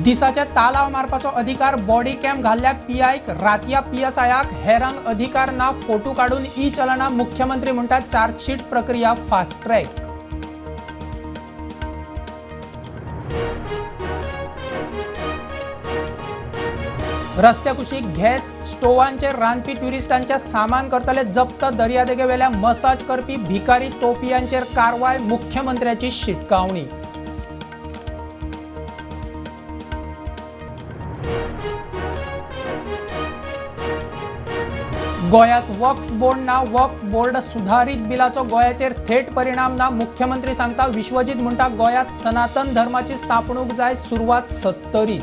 दिसाच्या तालाव मारपाचो अधिकार बॉडी कॅम घाल्ल्या पीआयक रातिया पीएसआयक हेरांक अधिकार ना फोटो काढून ई चलना मुख्यमंत्री म्हणटा चार्जशीट प्रक्रिया फास्ट ट्रॅक। रस्त्या कुशीक गॅस स्टोवांचे रांदपी ट्युरिस्टांच्या सामान करतले जप्त। दर्यादेगेवेल्या मसाज करपी भिकारी तोपियांचेर कारवाय, मुख्यमंत्र्याची शिटकावणी। गोयात वक्फ बोर्ड ना वक्फ बोर्ड सुधारित बिलाचो गोयाचेर थेट परिणाम ना, मुख्यमंत्री सांगता। विश्वजीत म्हणटा गोयात सनातन धर्माची स्थापणूक जाय, सुरवात 70।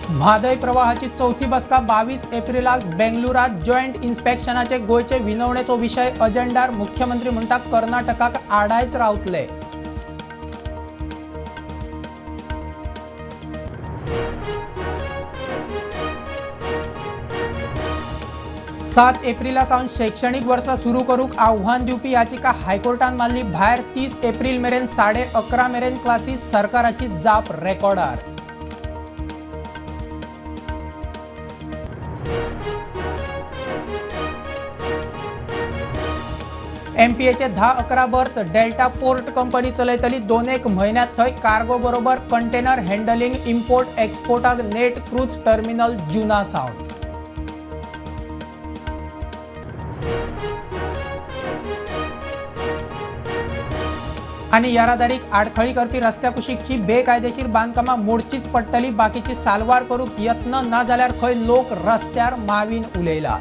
म्हादय प्रवाहाची चौथी बसका 22 एप्रिलाक बेंगलुरात जॉइंट इन्स्पेक्शनाचे गोयचे विनवणेचो विषय अजेंडार। मुख्यमंत्री म्हणटा कर्नाटकाक आडायत रावतले। 7 एप्रिला सावन शैक्षणिक वर्सा सुरू करूक आव्हान दिवपी याचिका हायकोर्टान मारली भायर। 30 एप्रिल मेरेन 11:30 मेरेन क्लासीस, सरकाराची जाप रेकॉर्डार। एमपीएचे 10-11 बर्थ डेल्टा पोर्ट कंपनी चलयतली। 2-1 म्हयन्यात थंय कार्गो बरोबर कंटेनर हँडलिंग, इम्पोर्ट एक्सपोर्टाक नेट क्रूज टर्मिनल जुना सावन। आणि येरादारीक आडखळी करपी रस्त्या कुशीकची बेकायदेशीर बांदकामां मोडचीच पडटली। बाकीची सालवार करूक यत्न ना जाल्यार खंय लोक रस्त्यार मावीन उलयला।